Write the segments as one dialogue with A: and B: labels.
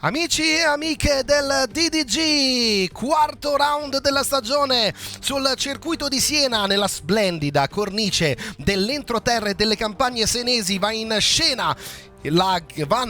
A: Amici e amiche del DDG, quarto round della stagione sul circuito di Siena, nella splendida cornice dell'entroterra e delle campagne senesi vanno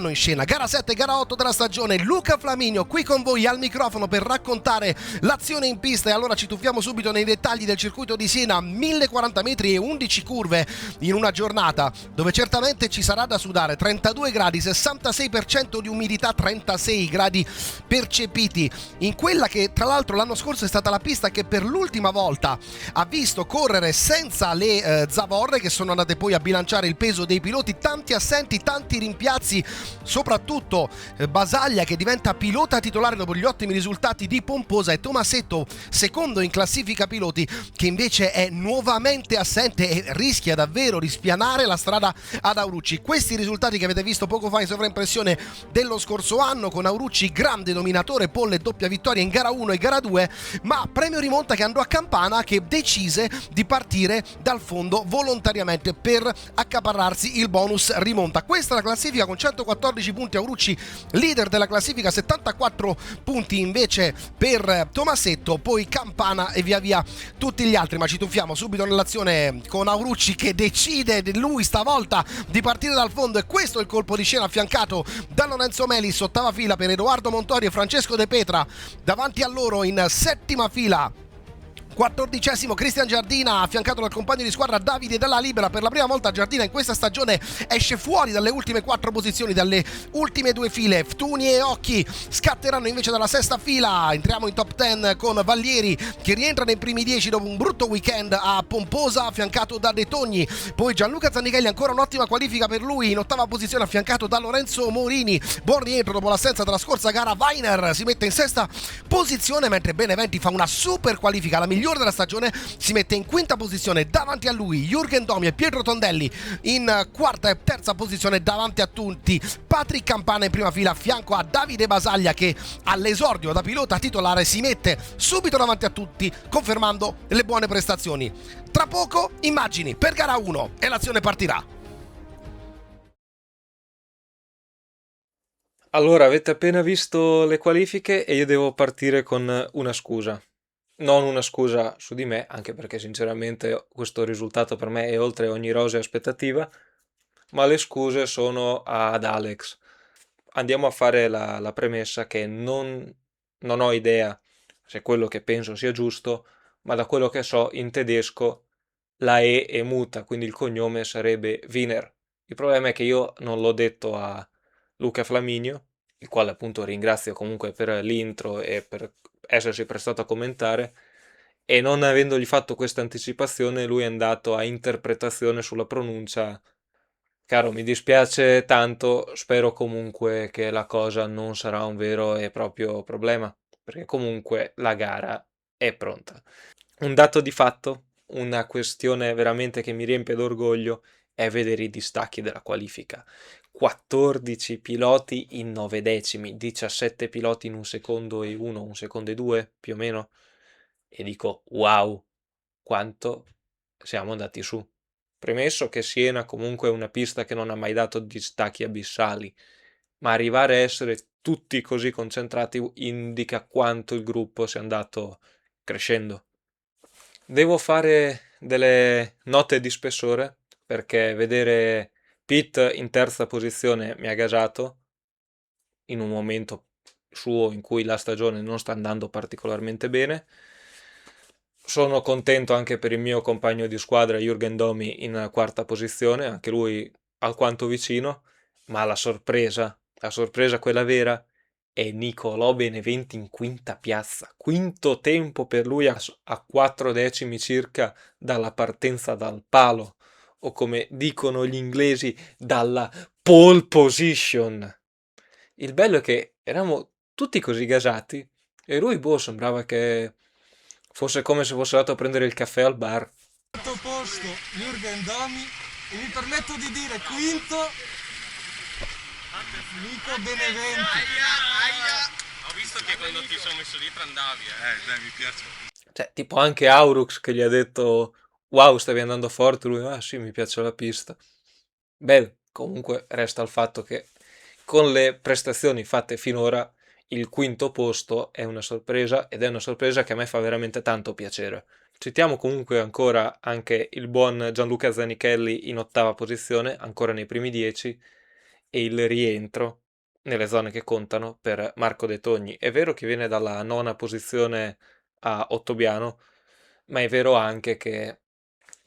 A: in scena gara 7 e gara 8 della stagione. Luca Flaminio qui con voi al microfono per raccontare l'azione in pista, e allora ci tuffiamo subito nei dettagli del circuito di Siena. 1040 metri e 11 curve in una giornata dove certamente ci sarà da sudare. 32 gradi, 66% di umidità, 36 gradi percepiti in quella che tra l'altro l'anno scorso è stata la pista che per l'ultima volta ha visto correre senza le zavorre, che sono andate poi a bilanciare il peso dei piloti. Tanti assenti, tanti rimpiazzi, soprattutto Basaglia, che diventa pilota titolare dopo gli ottimi risultati di Pomposa, e Tomasetto, secondo in classifica piloti, che invece è nuovamente assente e rischia davvero di spianare la strada ad Aurucci. Questi risultati che avete visto poco fa in sovraimpressione dello scorso anno, con Aurucci grande dominatore, pole e doppia vittoria in gara 1 e gara 2, ma premio rimonta che andò a Campana, che decise di partire dal fondo volontariamente per accaparrarsi il bonus rimonta. Questa è la classifica con 114 punti Aurucci, leader della classifica, 74 punti invece per Tomasetto, poi Campana e via via tutti gli altri. Ma ci tuffiamo subito nell'azione con Aurucci che decide lui stavolta di partire dal fondo, e questo è il colpo di scena affiancato da Lorenzo Melis, ottava fila per Edoardo Montori e Francesco De Petra. Davanti a loro in settima fila 14° Cristian Giardina, affiancato dal compagno di squadra Davide Dalla Libera. Per la prima volta Giardina in questa stagione esce fuori dalle ultime 4 posizioni, dalle ultime 2 file. Ftuni e Occhi scatteranno invece dalla sesta fila. Entriamo in top 10 con Vallieri, che rientra nei primi 10 dopo un brutto weekend a Pomposa, affiancato da De Togni. Poi Gianluca Zannichelli, ancora un'ottima qualifica per lui, in ottava posizione, affiancato da Lorenzo Morini. Buon rientro dopo l'assenza della scorsa gara. Weiner si mette in sesta posizione, mentre Beneventi fa una super qualifica, la migliore della stagione. Si mette in quinta posizione, davanti a lui Jürgen Domi e Pietro Tondelli in quarta e terza posizione davanti a tutti. Patrick Campana in prima fila a fianco a Davide Basaglia, che all'esordio da pilota titolare si mette subito davanti a tutti, confermando le buone prestazioni. Tra poco immagini per gara 1 e l'azione partirà.
B: Allora, avete appena visto le qualifiche e io devo partire con una scusa. Non una scusa su di me, anche perché sinceramente questo risultato per me è oltre ogni rosea aspettativa, ma le scuse sono ad Alex. Andiamo a fare la premessa che non ho idea se quello che penso sia giusto, ma da quello che so in tedesco la E è muta, quindi il cognome sarebbe Wiener. Il problema è che io non l'ho detto a Luca Flaminio, il quale appunto ringrazio comunque per l'intro e per essersi prestato a commentare, e non avendogli fatto questa anticipazione, lui è andato a interpretazione sulla pronuncia. Caro, mi dispiace tanto, spero comunque che la cosa non sarà un vero e proprio problema, perché comunque la gara è pronta. Un dato di fatto, una questione veramente che mi riempie d'orgoglio, è vedere i distacchi della qualifica. 14 piloti in 9 decimi, 17 piloti in un secondo e uno, un secondo e due, più o meno. E dico, wow, quanto siamo andati su. Premesso che Siena comunque è una pista che non ha mai dato distacchi abissali, ma arrivare a essere tutti così concentrati indica quanto il gruppo sia andato crescendo. Devo fare delle note di spessore perché vedere Pitt in terza posizione mi ha gasato in un momento suo in cui la stagione non sta andando particolarmente bene. Sono contento anche per il mio compagno di squadra Jürgen Domi in quarta posizione, anche lui alquanto vicino, ma la sorpresa quella vera, è Nicolò Beneventi in quinta piazza. Quinto tempo per lui a 4 decimi circa dalla partenza dal palo, o come dicono gli inglesi, dalla pole position. Il bello è che eravamo tutti così gasati e lui, boh, sembrava che fosse come se fosse andato a prendere il caffè al bar.
C: Quarto posto Jürgen Domi e mi permetto di dire quinto Nico Beneventi.
D: Ho visto che quando ti sono messo dietro andavi, dai, mi piace.
B: Cioè, tipo anche Aurux che gli ha detto wow, stavi andando forte, lui, ah sì, mi piace la pista. Beh, comunque resta il fatto che con le prestazioni fatte finora il quinto posto è una sorpresa, ed è una sorpresa che a me fa veramente tanto piacere. Citiamo comunque ancora anche il buon Gianluca Zanichelli in ottava posizione, ancora nei primi 10, e il rientro nelle zone che contano per Marco De Togni. È vero che viene dalla nona posizione a Ottobiano, ma è vero anche che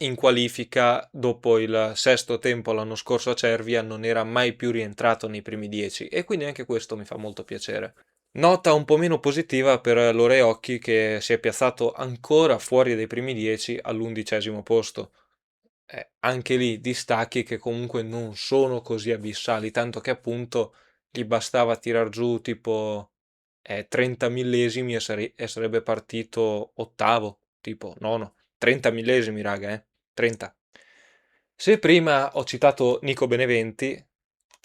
B: in qualifica, dopo il sesto tempo l'anno scorso a Cervia, non era mai più rientrato nei primi 10, e quindi anche questo mi fa molto piacere. Nota un po' meno positiva per Loreocchi, che si è piazzato ancora fuori dai primi 10 all'11° posto. Anche lì distacchi che comunque non sono così abissali, tanto che appunto gli bastava tirar giù tipo 30 millesimi e sarebbe partito ottavo, tipo nono. 30 millesimi, raga, 30. Se prima ho citato Nico Beneventi,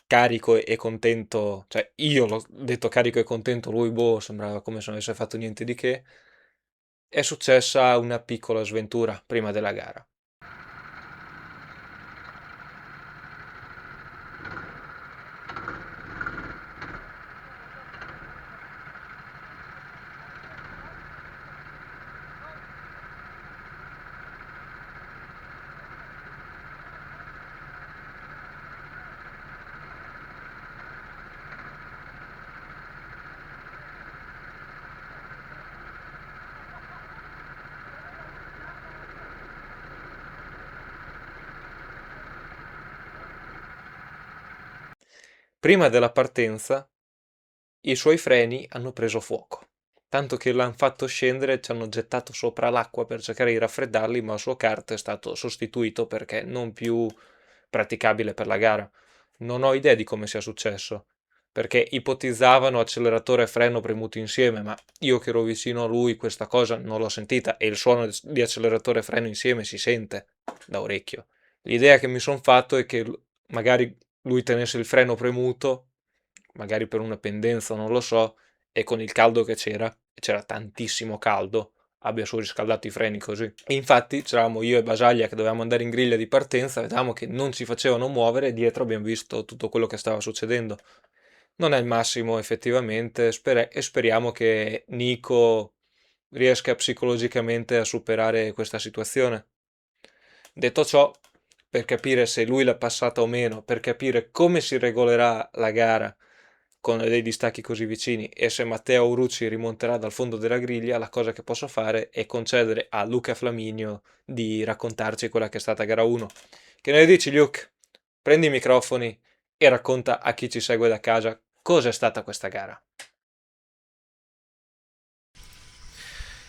B: carico e contento, cioè io l'ho detto carico e contento, lui sembrava come se non avesse fatto niente di che, è successa una piccola sventura prima della gara. Prima della partenza i suoi freni hanno preso fuoco, tanto che l'hanno fatto scendere, ci hanno gettato sopra l'acqua per cercare di raffreddarli, ma il suo kart è stato sostituito perché non più praticabile per la gara. Non ho idea di come sia successo, perché ipotizzavano acceleratore e freno premuti insieme, ma io che ero vicino a lui questa cosa non l'ho sentita, e il suono di acceleratore e freno insieme si sente da orecchio. L'idea che mi sono fatto è che magari lui tenesse il freno premuto, magari per una pendenza, non lo so, e con il caldo che c'era tantissimo caldo, abbia surriscaldato i freni così. E infatti c'eravamo io e Basaglia che dovevamo andare in griglia di partenza, vedevamo che non si facevano muovere, e dietro abbiamo visto tutto quello che stava succedendo. Non è il massimo effettivamente, e speriamo che Nico riesca psicologicamente a superare questa situazione. Detto ciò, per capire se lui l'ha passata o meno, per capire come si regolerà la gara con dei distacchi così vicini, e se Matteo Aurucci rimonterà dal fondo della griglia, la cosa che posso fare è concedere a Luca Flaminio di raccontarci quella che è stata gara 1. Che ne dici, Luke? Prendi i microfoni e racconta a chi ci segue da casa cosa è stata questa gara.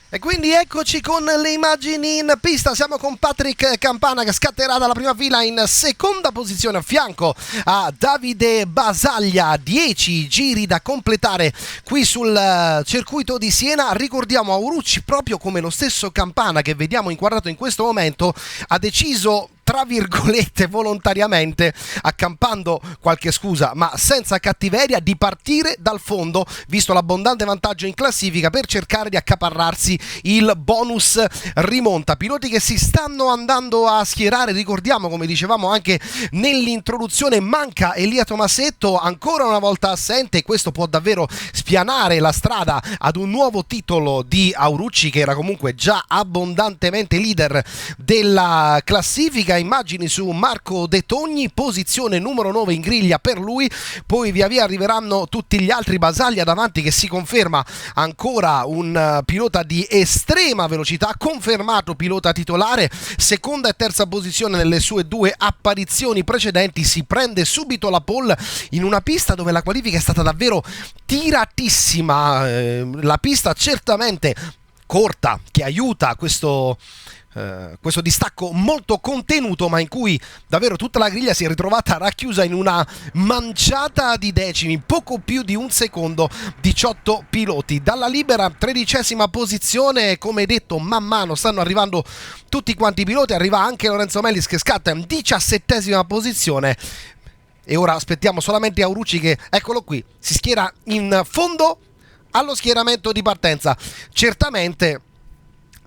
A: E quindi eccoci con le immagini in pista, siamo con Patrick Campana che scatterà dalla prima fila in seconda posizione a fianco a Davide Basaglia, 10 giri da completare qui sul circuito di Siena. Ricordiamo Aurucci, proprio come lo stesso Campana che vediamo inquadrato in questo momento, ha deciso tra virgolette volontariamente, accampando qualche scusa ma senza cattiveria, di partire dal fondo, visto l'abbondante vantaggio in classifica, per cercare di accaparrarsi il bonus rimonta. Piloti che si stanno andando a schierare, ricordiamo, come dicevamo anche nell'introduzione, manca Elia Tomasetto, ancora una volta assente, e questo può davvero spianare la strada ad un nuovo titolo di Aurucci, che era comunque già abbondantemente leader della classifica. Immagini su Marco De Togni, posizione numero 9 in griglia per lui, poi via via arriveranno tutti gli altri. Basaglia davanti, che si conferma ancora un pilota di estrema velocità, confermato pilota titolare, seconda e terza posizione nelle sue due apparizioni precedenti, si prende subito la pole in una pista dove la qualifica è stata davvero tiratissima, la pista certamente corta che aiuta questo distacco molto contenuto, ma in cui davvero tutta la griglia si è ritrovata racchiusa in una manciata di decimi, poco più di un secondo, 18 piloti. Dalla libera 13ª posizione, come detto, man mano stanno arrivando tutti quanti i piloti, arriva anche Lorenzo Mellis che scatta in 17ª posizione. E ora aspettiamo solamente Aurucci che, eccolo qui, si schiera in fondo allo schieramento di partenza. Certamente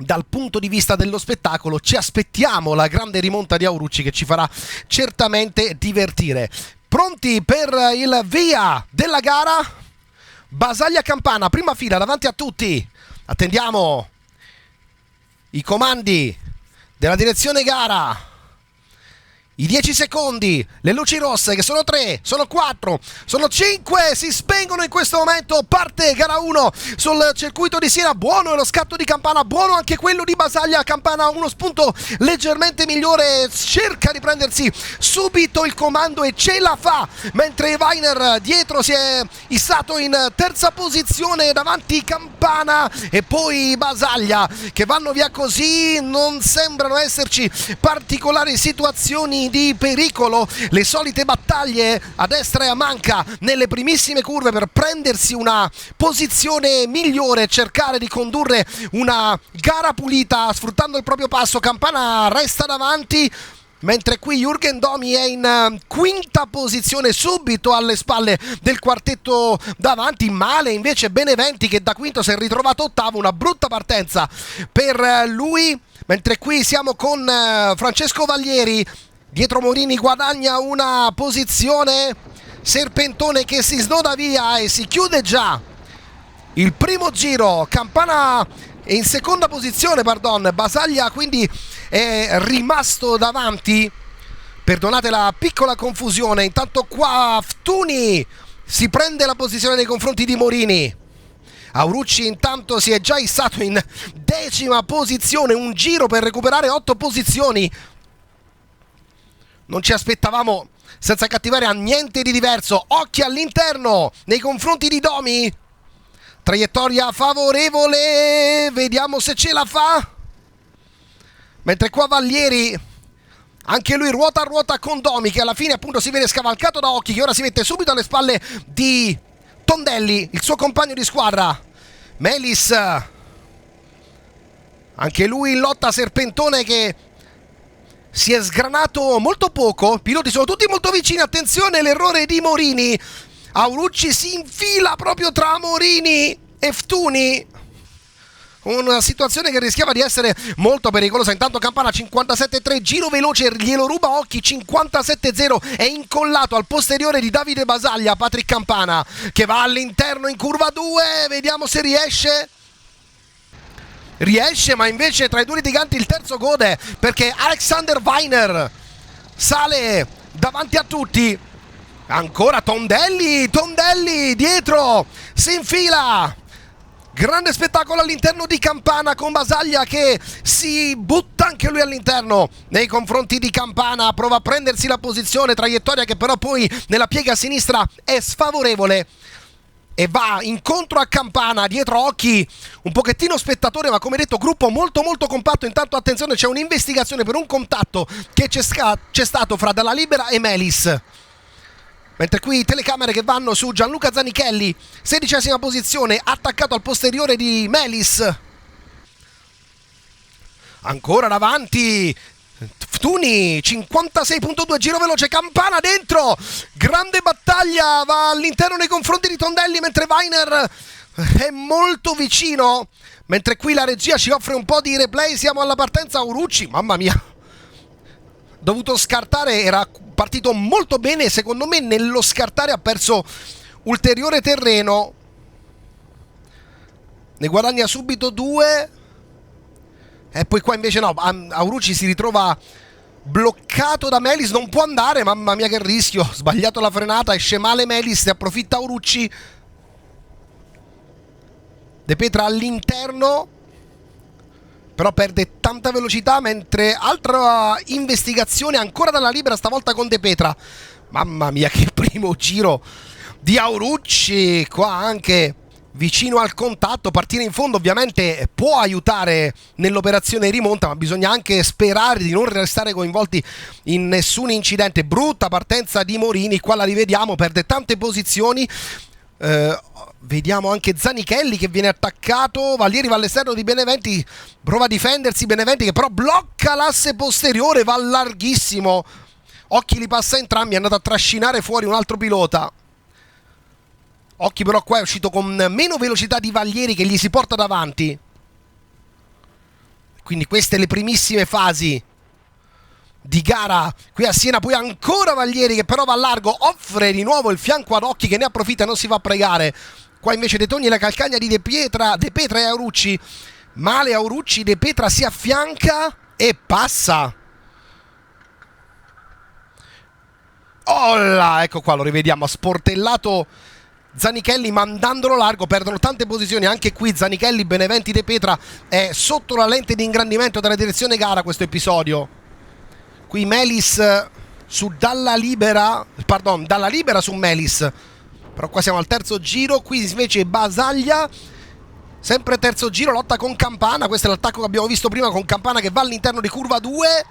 A: dal punto di vista dello spettacolo ci aspettiamo la grande rimonta di Aurucci, che ci farà certamente divertire. Pronti per il via della gara? Basaglia Campana, prima fila davanti a tutti. Attendiamo i comandi della direzione gara. I 10 secondi, le luci rosse che sono 3, sono 4, sono 5, si spengono in questo momento, parte gara 1 sul circuito di Siena, buono è lo scatto di Campana, buono anche quello di Basaglia. Campana uno spunto leggermente migliore, cerca di prendersi subito il comando e ce la fa, mentre Weiner dietro si è issato in terza posizione davanti Campana e poi Basaglia, che vanno via così, non sembrano esserci particolari situazioni di pericolo, le solite battaglie a destra e a manca nelle primissime curve per prendersi una posizione migliore, cercare di condurre una gara pulita sfruttando il proprio passo. Campana resta davanti, mentre qui Jürgen Domi è in quinta posizione, subito alle spalle del quartetto davanti. Male invece Beneventi, che da quinto si è ritrovato ottavo, una brutta partenza per lui, mentre qui siamo con Francesco Vallieri. Dietro Morini guadagna una posizione, Serpentone che si snoda via e si chiude già il primo giro. Campana è in seconda posizione, Basaglia quindi è rimasto davanti, perdonate la piccola confusione. Intanto qua Ftuni si prende la posizione nei confronti di Morini. Aurucci intanto si è già issato in decima posizione, un giro per recuperare 8 posizioni. Non ci aspettavamo, senza cattiveria, niente di diverso. Occhi all'interno nei confronti di Domi. Traiettoria favorevole, vediamo se ce la fa. Mentre qua Vallieri, anche lui ruota a ruota con Domi, che alla fine appunto si vede scavalcato da Occhi, che ora si mette subito alle spalle di Tondelli, il suo compagno di squadra. Melis, anche lui in lotta. Serpentone che si è sgranato molto poco, i piloti sono tutti molto vicini, attenzione l'errore di Morini. Aurucci si infila proprio tra Morini e Ftuni, una situazione che rischiava di essere molto pericolosa. Intanto Campana 57.3, giro veloce, glielo ruba Occhi, 57.0, è incollato al posteriore di Davide Basaglia. Patrick Campana che va all'interno in curva 2, vediamo se riesce, ma invece tra i due litiganti il terzo gode, perché Alexander Weiner sale davanti a tutti. Ancora Tondelli dietro si infila. Grande spettacolo all'interno di Campana, con Basaglia che si butta anche lui all'interno nei confronti di Campana, prova a prendersi la posizione, traiettoria che però poi nella piega sinistra è sfavorevole e va incontro a Campana. Dietro Occhi un pochettino spettatore, ma come detto gruppo molto molto compatto. Intanto attenzione, c'è un'investigazione per un contatto che c'è stato fra Dalla Libera e Melis, mentre qui telecamere che vanno su Gianluca Zanichelli, 16ª posizione, attaccato al posteriore di Melis. Ancora davanti Ftuni, 56.2, giro veloce. Campana dentro, grande battaglia, va all'interno nei confronti di Tondelli, mentre Weiner è molto vicino, mentre qui la regia ci offre un po' di replay. Siamo alla partenza. Aurucci, mamma mia, dovuto scartare, era partito molto bene, secondo me nello scartare ha perso ulteriore terreno, ne guadagna subito 2 e poi qua invece no, Aurucci si ritrova bloccato da Melis, non può andare, mamma mia che rischio, sbagliato la frenata, esce male Melis, ne approfitta Aurucci. De Petra all'interno, però perde tanta velocità, mentre altra investigazione ancora Dalla Libera, stavolta con De Petra. Mamma mia che primo giro di Aurucci, qua anche vicino al contatto. Partire in fondo ovviamente può aiutare nell'operazione rimonta, ma bisogna anche sperare di non restare coinvolti in nessun incidente. Brutta partenza di Morini, qua la rivediamo, perde tante posizioni. Vediamo anche Zanichelli che viene attaccato. Vallieri va all'esterno di Beneventi, prova a difendersi Beneventi, che però blocca l'asse posteriore, va larghissimo. Occhi li passa entrambi, è andato a trascinare fuori un altro pilota. Occhi però qua è uscito con meno velocità di Vallieri, che gli si porta davanti. Quindi queste le primissime fasi di gara qui a Siena. Poi ancora Vallieri che però va a largo, offre di nuovo il fianco ad Occhi che ne approfitta e non si fa pregare. Qua invece De Togni e la calcagna di De Petra e Aurucci. Male Aurucci, De Petra si affianca e passa. Oh là, ecco qua, lo rivediamo, ha sportellato Zanichelli mandandolo largo, perdono tante posizioni anche qui Zanichelli. Beneventi De Petra è sotto la lente di ingrandimento della direzione gara questo episodio. Qui Melis su Dalla Libera su Melis, però qua siamo al terzo giro. Qui invece Basaglia, sempre terzo giro, lotta con Campana. Questo è l'attacco che abbiamo visto prima con Campana che va all'interno di curva 2.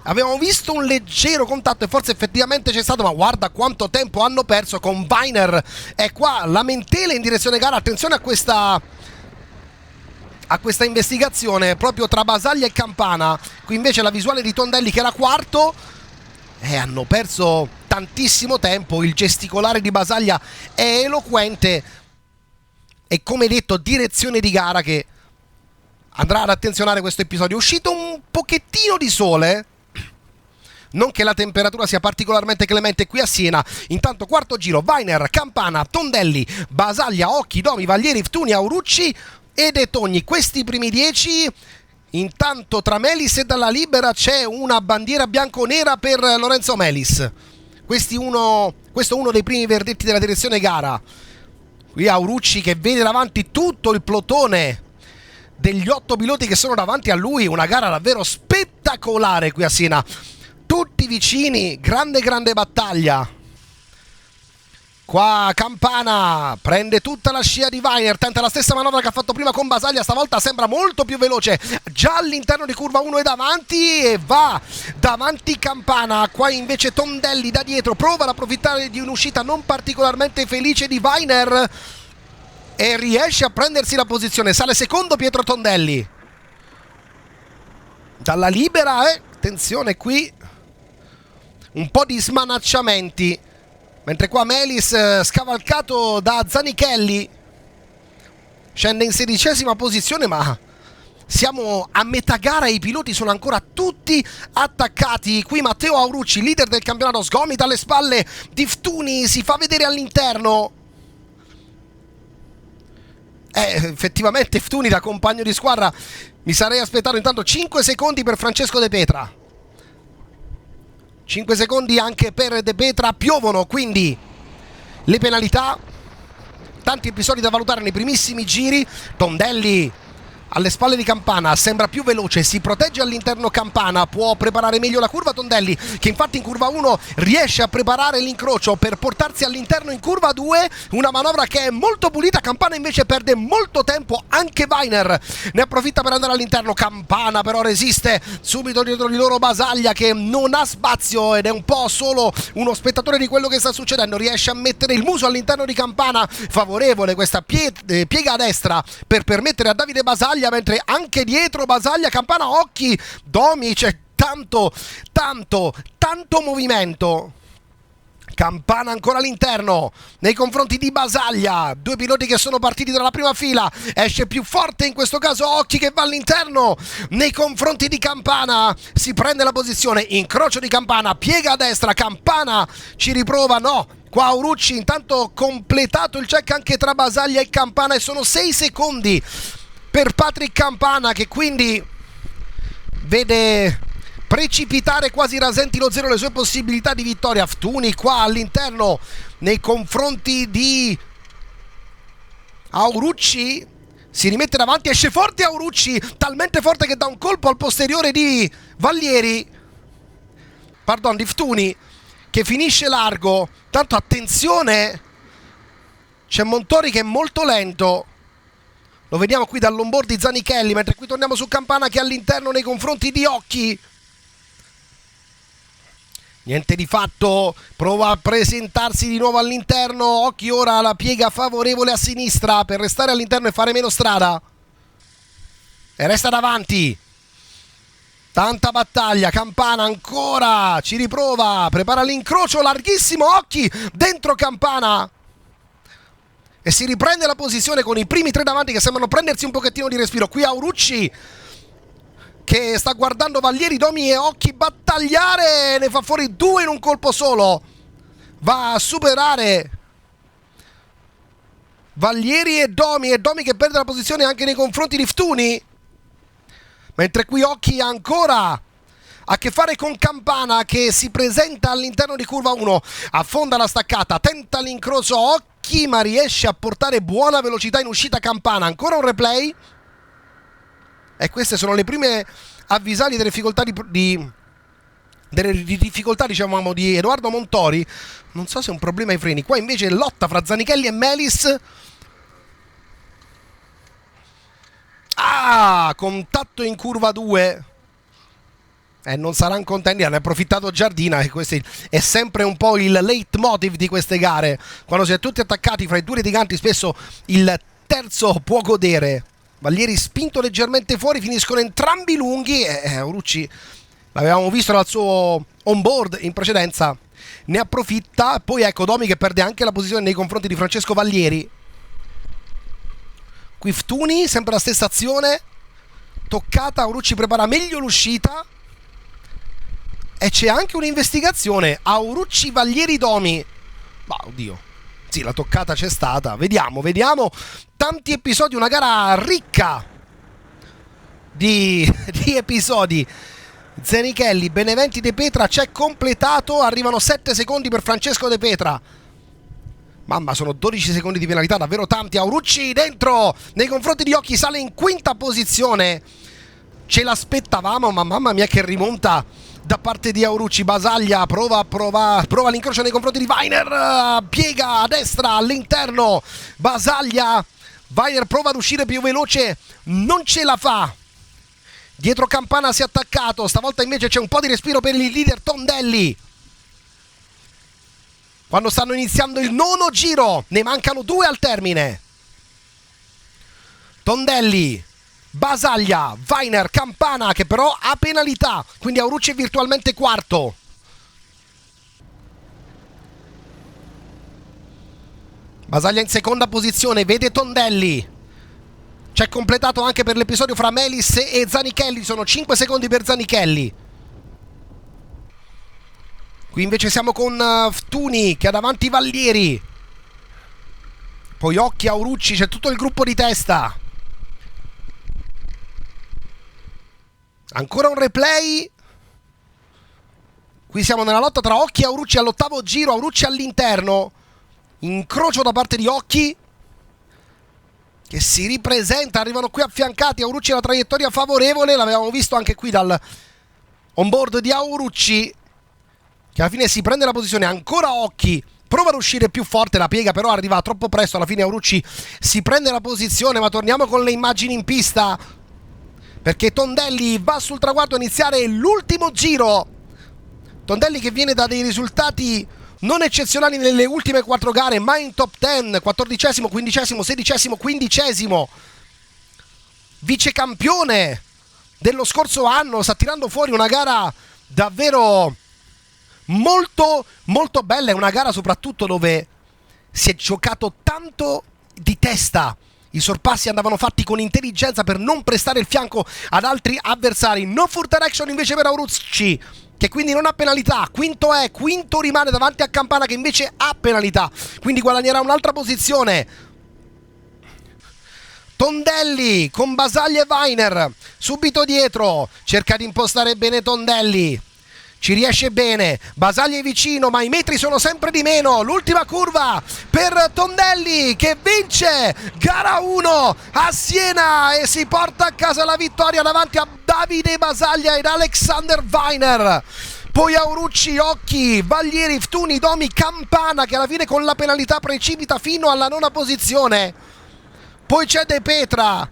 A: Abbiamo visto un leggero contatto e forse effettivamente c'è stato, ma guarda quanto tempo hanno perso con Weiner. È qua lamentele in direzione gara. Attenzione a questa investigazione proprio tra Basaglia e Campana. Qui invece la visuale di Tondelli che era quarto. Hanno perso tantissimo tempo. Il gesticolare di Basaglia è eloquente. E come detto, direzione di gara che andrà ad attenzionare questo episodio. È uscito un pochettino di sole, non che la temperatura sia particolarmente clemente qui a Siena. Intanto quarto giro, Weiner, Campana, Tondelli, Basaglia, Occhi, Domi, Vallieri, Ftuni, Aurucci e De Togni. Questi primi 10. Intanto tra Melis e Dalla Libera c'è una bandiera bianco-nera per Lorenzo Melis. Questo è uno dei primi verdetti della direzione gara. Qui Aurucci che vede davanti tutto il plotone degli 8 piloti che sono davanti a lui. Una gara davvero spettacolare qui a Siena, tutti vicini, grande battaglia. Qua Campana prende tutta la scia di Weiner, tenta la stessa manovra che ha fatto prima con Basaglia, stavolta sembra molto più veloce, già all'interno di curva 1 e davanti, e va davanti Campana. Qua invece Tondelli da dietro prova ad approfittare di un'uscita non particolarmente felice di Weiner e riesce a prendersi la posizione. Sale secondo Pietro Tondelli. Dalla Libera, attenzione qui, un po' di smanacciamenti, mentre qua Melis, scavalcato da Zanichelli, scende in 16ª posizione, ma siamo a metà gara e i piloti sono ancora tutti attaccati. Qui Matteo Aurucci, leader del campionato, sgomita alle spalle di Ftuni, si fa vedere all'interno. Effettivamente Ftuni da compagno di squadra mi sarei aspettato. Intanto 5 secondi per Francesco De Petra, 5 secondi anche per De Petra. Piovono quindi le penalità, tanti episodi da valutare nei primissimi giri. Tondelli alle spalle di Campana, sembra più veloce, si protegge all'interno Campana, può preparare meglio la curva Tondelli, che infatti in curva 1 riesce a preparare l'incrocio per portarsi all'interno in curva 2, una manovra che è molto pulita. Campana invece perde molto tempo, anche Weiner ne approfitta per andare all'interno. Campana però resiste, subito dietro di loro Basaglia che non ha spazio ed è un po' solo uno spettatore di quello che sta succedendo, riesce a mettere il muso all'interno di Campana, favorevole questa piega a destra per permettere a Davide Basaglia, mentre anche dietro Basaglia, Campana, Occhi, Domi, c'è tanto movimento. Campana ancora all'interno nei confronti di Basaglia, due piloti che sono partiti dalla prima fila, esce più forte in questo caso Occhi che va all'interno nei confronti di Campana, si prende la posizione, incrocio di Campana, piega a destra, Campana ci riprova, no, qua Aurucci intanto completato il check anche tra Basaglia e Campana e sono 6 secondi per Patrick Campana, che quindi vede precipitare quasi rasenti lo zero le sue possibilità di vittoria. Ftuni qua all'interno nei confronti di Aurucci, si rimette davanti, esce forte Aurucci, talmente forte che dà un colpo al posteriore di di Ftuni, che finisce largo. Tanto attenzione, c'è Montori che è molto lento, lo vediamo qui dall'onboard di Zanichelli, mentre qui torniamo su Campana che è all'interno nei confronti di Occhi. Niente di fatto, prova a presentarsi di nuovo all'interno. Occhi ora la piega favorevole a sinistra per restare all'interno e fare meno strada. E resta davanti. Tanta battaglia, Campana ancora, ci riprova, prepara l'incrocio larghissimo, Occhi dentro Campana. E si riprende la posizione con i primi 3 davanti che sembrano prendersi un pochettino di respiro. Qui Aurucci che sta guardando Vallieri, Domi e Occhi battagliare, ne fa fuori 2 in un colpo solo, va a superare Vallieri e Domi che perde la posizione anche nei confronti di Ftuni, mentre qui Occhi ancora ha a che fare con Campana che si presenta all'interno di curva 1, affonda la staccata, tenta l'incrocio Occhi ma riesce a portare buona velocità in uscita Campana. Ancora un replay e queste sono le prime avvisaglie delle difficoltà delle difficoltà, diciamo, di Edoardo Montori. Non so se è un problema ai freni. Qua invece lotta fra Zanichelli e Melis. Contatto in curva 2 e non saranno contenti, hanno approfittato Giardina, e questo è sempre un po' il leitmotiv di queste gare. Quando si è tutti attaccati fra i due litiganti spesso il terzo può godere. Vallieri spinto leggermente fuori, finiscono entrambi lunghi e Aurucci, l'avevamo visto dal suo on-board in precedenza, ne approfitta. Poi ecco Domi che perde anche la posizione nei confronti di Francesco Vallieri. Qui Ftuni, sempre la stessa azione, toccata, Aurucci prepara meglio l'uscita e c'è anche un'investigazione, Aurucci Vallieri Domi. Ma oddio, sì, la toccata c'è stata, vediamo, tanti episodi, una gara ricca di episodi. Zanichelli, Beneventi, De Petra, c'è completato, arrivano 7 secondi per Francesco De Petra. Mamma, sono 12 secondi di penalità, davvero tanti. Aurucci dentro, nei confronti di Occhi, sale in quinta posizione. Ce l'aspettavamo, ma mamma mia che rimonta da parte di Aurucci. Basaglia prova l'incrocio nei confronti di Weiner, piega a destra all'interno. Basaglia, Weiner prova ad uscire più veloce, non ce la fa. Dietro Campana si è attaccato, stavolta invece c'è un po' di respiro per il leader Tondelli. Quando stanno iniziando il nono giro, ne mancano 2 al termine. Tondelli, Basaglia, Weiner, Campana che però ha penalità, quindi Aurucci è virtualmente quarto. Basaglia in seconda posizione, vede Tondelli. C'è completato anche per l'episodio fra Melis e Zanichelli, sono 5 secondi per Zanichelli. Qui invece siamo con Ftuni che ha davanti Vallieri. Poi Occhi, Aurucci, c'è tutto il gruppo di testa. Ancora un replay. Qui siamo nella lotta tra Occhi e Aurucci all'8º giro, Aurucci all'interno. Incrocio da parte di Occhi che si ripresenta, arrivano qui affiancati. Aurucci la traiettoria favorevole, l'avevamo visto anche qui dal onboard di Aurucci, che alla fine si prende la posizione. Ancora Occhi, prova ad uscire più forte, la piega però arriva troppo presto, alla fine Aurucci si prende la posizione. Ma torniamo con le immagini in pista, perché Tondelli va sul traguardo a iniziare l'ultimo giro. Tondelli che viene da dei risultati non eccezionali nelle ultime 4 gare, ma in top 10, 14esimo, 15esimo, 16esimo, 15esimo, vice campione dello scorso anno. Sta tirando fuori una gara davvero molto molto bella, è una gara soprattutto dove si è giocato tanto di testa. I sorpassi andavano fatti con intelligenza per non prestare il fianco ad altri avversari. No further direction invece per Aurucci, che quindi non ha penalità. Quinto rimane davanti a Campana che invece ha penalità, quindi guadagnerà un'altra posizione. Tondelli con Basaglia e Weiner subito dietro, cerca di impostare bene Tondelli, ci riesce bene. Basaglia è vicino, ma i metri sono sempre di meno. L'ultima curva per Tondelli che vince gara 1 a Siena e si porta a casa la vittoria davanti a Davide Basaglia ed Alexander Weiner. Poi Aurucci, Occhi, Vallieri, Ftuni, Domi, Campana che alla fine con la penalità precipita fino alla 9ª posizione. Poi c'è De Petra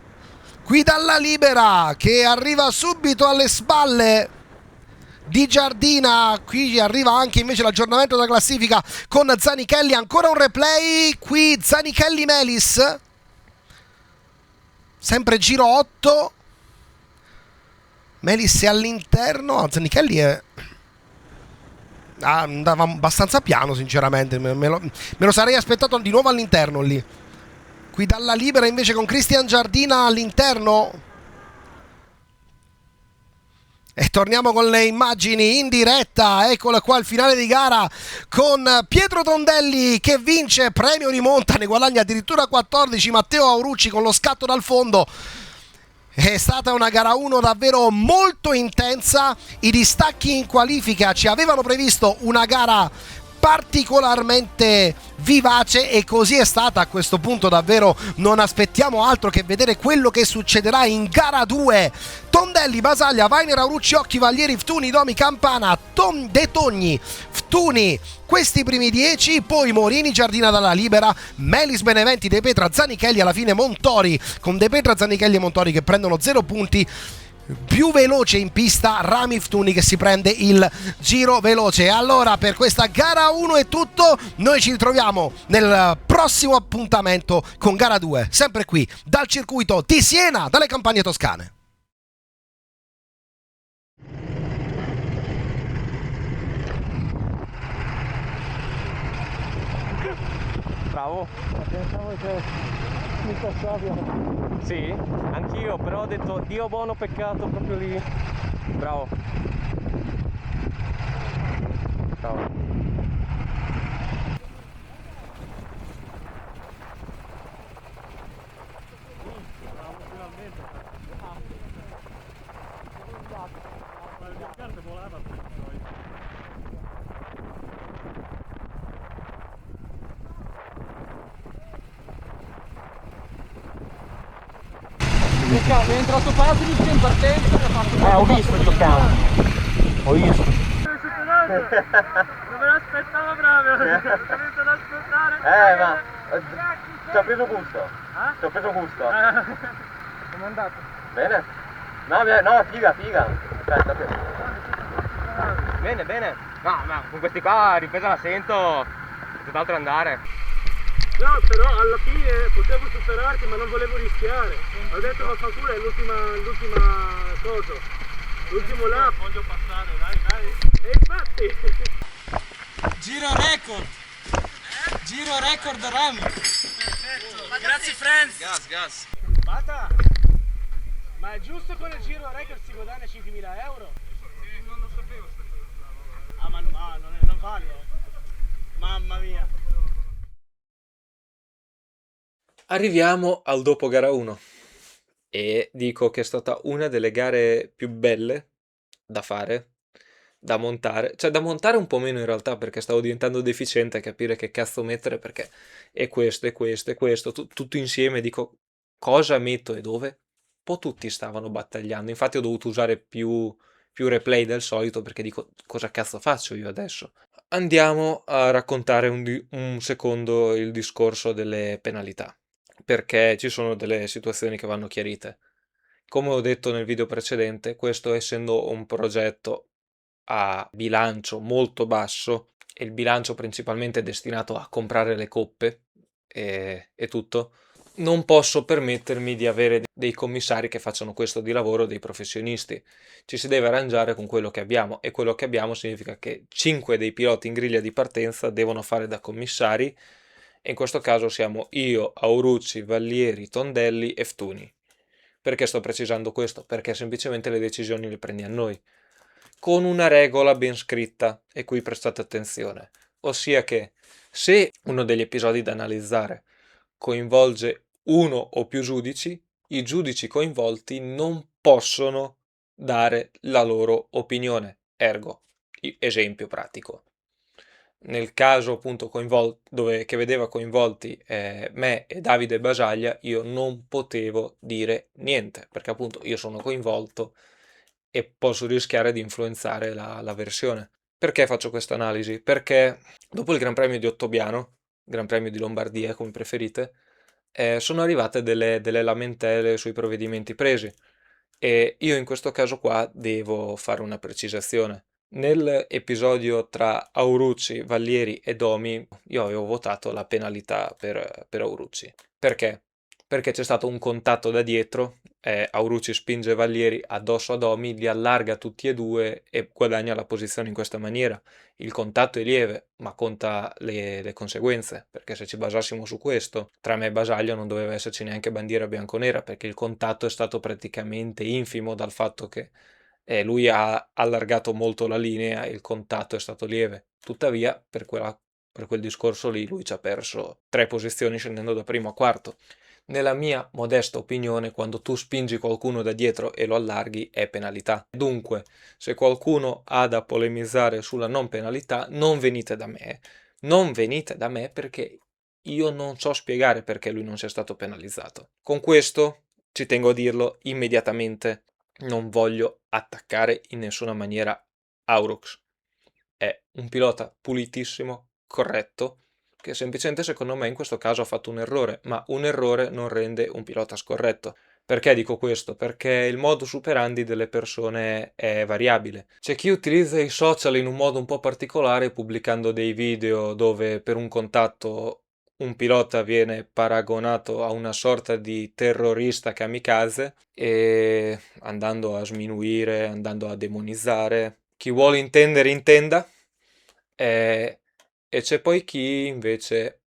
A: qui dalla libera che arriva subito alle spalle di Giardina. Qui arriva anche invece l'aggiornamento della classifica con Zanichelli. Ancora un replay, qui Zanichelli Melis, sempre giro 8. Melis è all'interno, Zanichelli andava abbastanza piano sinceramente, me lo sarei aspettato di nuovo all'interno lì. Qui dalla libera invece con Cristian Giardina all'interno. E torniamo con le immagini in diretta, eccola qua il finale di gara con Pietro Tondelli che vince, premio rimonta, ne guadagna addirittura 14, Matteo Aurucci con lo scatto dal fondo. È stata una gara 1 davvero molto intensa, i distacchi in qualifica ci avevano previsto una gara particolarmente vivace e così è stata. A questo punto davvero non aspettiamo altro che vedere quello che succederà in gara 2. Tondelli, Basaglia, Vainer, Aurucci, Occhi, Vallieri, Ftuni, Domi, Campana, De Togni, Ftuni, questi primi 10, poi Morini, Giardina dalla Libera, Melis, Beneventi, De Petra, Zanichelli, alla fine Montori, con De Petra, Zanichelli e Montori che prendono 0 punti. Più veloce in pista Rami Ftuni che si prende il giro veloce. Allora per questa gara 1 è tutto, noi ci ritroviamo nel prossimo appuntamento con gara 2, sempre qui dal circuito di Siena, dalle campagne toscane.
E: Bravo. Pensavo che mi passavi. Sì, anch'io, però ho detto Dio buono peccato proprio lì. Bravo. Bravo. Mi è entrato Patrick in partenza e ha fatto... ho visto il toccavo. Ho visto.
F: Non me l'aspettavo proprio, ho dovuto aspettare.
E: Ma ti ho preso gusto. Ti ho preso gusto.
F: Come è andato?
E: Bene? No, figa. Aspetta. Bene. No, ma con questi qua ripresa la sento. Tutt'altro andare.
F: No, però alla fine potevo superarti ma non volevo rischiare. Ho detto vaffanculo è l'ultima cosa. L'ultimo lap. Voglio passare, dai. E infatti.
C: Giro record. Giro record Rami.
D: Perfetto. Grazie Franz. Gas.
F: Bata. Ma è giusto con il giro record si guadagna 5.000 euro?
C: Non lo sapevo sta cosa.
F: Ah ma non vale. Mamma mia.
B: Arriviamo al dopo gara 1 e dico che è stata una delle gare più belle da fare, da montare, cioè da montare un po' meno in realtà perché stavo diventando deficiente a capire che cazzo mettere perché è questo, tutto insieme dico cosa metto e dove, un po' tutti stavano battagliando, infatti ho dovuto usare più replay del solito perché dico cosa cazzo faccio io adesso. Andiamo a raccontare un secondo il discorso delle penalità perché ci sono delle situazioni che vanno chiarite. Come ho detto nel video precedente, questo essendo un progetto a bilancio molto basso e il bilancio principalmente destinato a comprare le coppe e tutto, non posso permettermi di avere dei commissari che facciano questo di lavoro, dei professionisti. Ci si deve arrangiare con quello che abbiamo e quello che abbiamo significa che 5 dei piloti in griglia di partenza devono fare da commissari e in questo caso siamo io, Aurucci, Vallieri, Tondelli e Ftuni. Perché sto precisando questo? Perché semplicemente le decisioni le prendiamo noi, con una regola ben scritta, e qui prestate attenzione, ossia che se uno degli episodi da analizzare coinvolge uno o più giudici, i giudici coinvolti non possono dare la loro opinione. Ergo, esempio pratico. Nel caso appunto che vedeva coinvolti me e Davide Basaglia, io non potevo dire niente, perché appunto io sono coinvolto e posso rischiare di influenzare la versione. Perché faccio questa analisi? Perché dopo il Gran Premio di Ottobiano, Gran Premio di Lombardia come preferite, sono arrivate delle lamentele sui provvedimenti presi e io in questo caso qua devo fare una precisazione. Nell'episodio tra Aurucci, Vallieri e Domi io avevo votato la penalità per Aurucci. Perché? Perché c'è stato un contatto da dietro, Aurucci spinge Vallieri addosso a Domi, li allarga tutti e due e guadagna la posizione in questa maniera. Il contatto è lieve, ma conta le conseguenze, perché se ci basassimo su questo, tra me e Basaglia non doveva esserci neanche bandiera bianconera, perché il contatto è stato praticamente infimo dal fatto che e lui ha allargato molto la linea e il contatto è stato lieve. Tuttavia, per quel discorso lì, lui ci ha perso 3 posizioni scendendo da primo a quarto. Nella mia modesta opinione, quando tu spingi qualcuno da dietro e lo allarghi, è penalità. Dunque, se qualcuno ha da polemizzare sulla non penalità, non venite da me. Non venite da me perché io non so spiegare perché lui non sia stato penalizzato. Con questo, ci tengo a dirlo immediatamente, non voglio attaccare in nessuna maniera Aurox. È un pilota pulitissimo, corretto, che semplicemente secondo me in questo caso ha fatto un errore, ma un errore non rende un pilota scorretto. Perché dico questo? Perché il modus operandi delle persone è variabile. C'è chi utilizza i social in un modo un po' particolare, pubblicando dei video dove per un contatto un pilota viene paragonato a una sorta di terrorista kamikaze e andando a sminuire, andando a demonizzare. Chi vuole intendere intenda, e c'è poi chi invece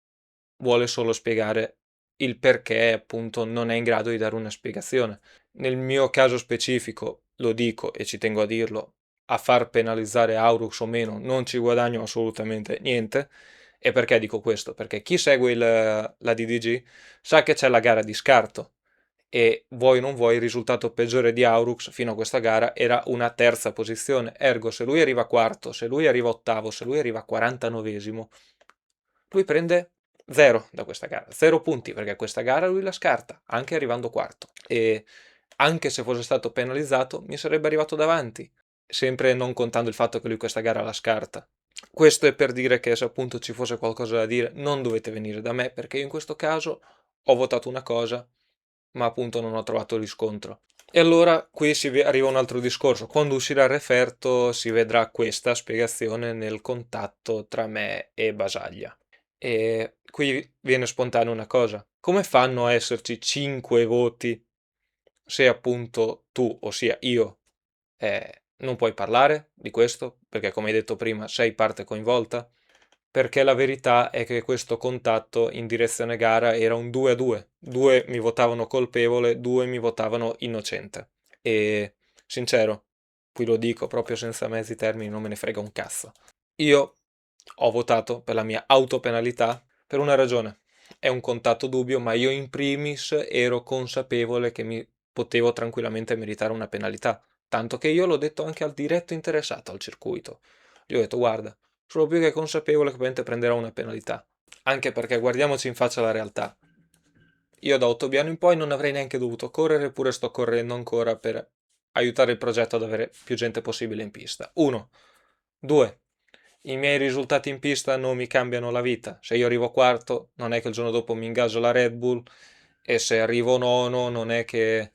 B: vuole solo spiegare il perché appunto non è in grado di dare una spiegazione. Nel mio caso specifico, lo dico e ci tengo a dirlo, a far penalizzare Aurux o meno non ci guadagno assolutamente niente. E perché dico questo? Perché chi segue la DDG sa che c'è la gara di scarto e vuoi o non vuoi il risultato peggiore di Aurux fino a questa gara era una terza posizione, ergo se lui arriva quarto, se lui arriva ottavo, se lui arriva 49esimo, lui prende 0 da questa gara, 0 punti perché questa gara lui la scarta, anche arrivando quarto, e anche se fosse stato penalizzato mi sarebbe arrivato davanti, sempre non contando il fatto che lui questa gara la scarta. Questo è per dire che se appunto ci fosse qualcosa da dire non dovete venire da me perché io in questo caso ho votato una cosa ma appunto non ho trovato riscontro. E allora qui arriva un altro discorso. Quando uscirà il referto si vedrà questa spiegazione nel contatto tra me e Basaglia. E qui viene spontanea una cosa. Come fanno a esserci 5 voti se appunto tu, ossia io, non puoi parlare di questo? Perché come hai detto prima sei parte coinvolta? Perché la verità è che questo contatto in direzione gara era un 2-2. 2 mi votavano colpevole, 2 mi votavano innocente. E sincero, qui lo dico proprio senza mezzi termini, non me ne frega un cazzo. Io ho votato per la mia autopenalità per una ragione. È un contatto dubbio, ma io in primis ero consapevole che mi potevo tranquillamente meritare una penalità. Tanto che io l'ho detto anche al diretto interessato al circuito. Gli ho detto, guarda, sono più che consapevole che probabilmente prenderò una penalità. Anche perché guardiamoci in faccia la realtà. Io da Ottobiano in poi non avrei neanche dovuto correre, eppure sto correndo ancora per aiutare il progetto ad avere più gente possibile in pista. 1. 2. I miei risultati in pista non mi cambiano la vita. Se io arrivo quarto, non è che il giorno dopo mi ingaggio la Red Bull, e se arrivo nono, non è che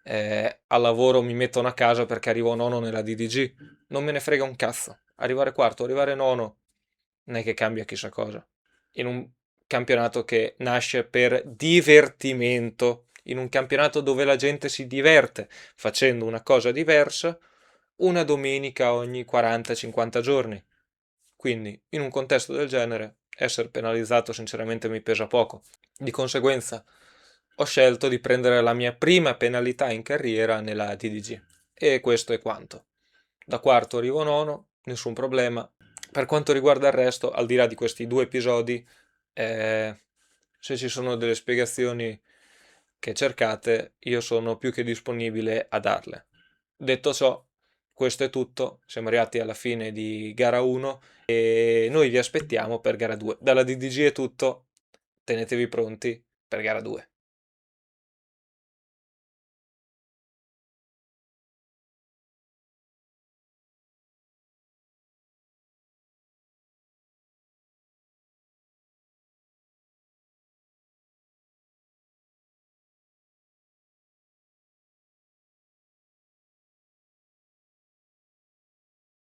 B: al lavoro mi mettono a casa perché arrivo nono nella DDG. Non me ne frega un cazzo. Arrivare quarto, arrivare nono, non è che cambia chissà cosa. In un campionato che nasce per divertimento, in un campionato dove la gente si diverte facendo una cosa diversa, una domenica ogni 40-50 giorni. Quindi, in un contesto del genere, essere penalizzato sinceramente mi pesa poco. Di conseguenza, ho scelto di prendere la mia prima penalità in carriera nella DDG. E questo è quanto. Da quarto arrivo nono, nessun problema. Per quanto riguarda il resto, al di là di questi 2 episodi, se ci sono delle spiegazioni che cercate, io sono più che disponibile a darle. Detto ciò, questo è tutto, siamo arrivati alla fine di gara 1 e noi vi aspettiamo per gara 2. Dalla DDG è tutto, tenetevi pronti per gara 2.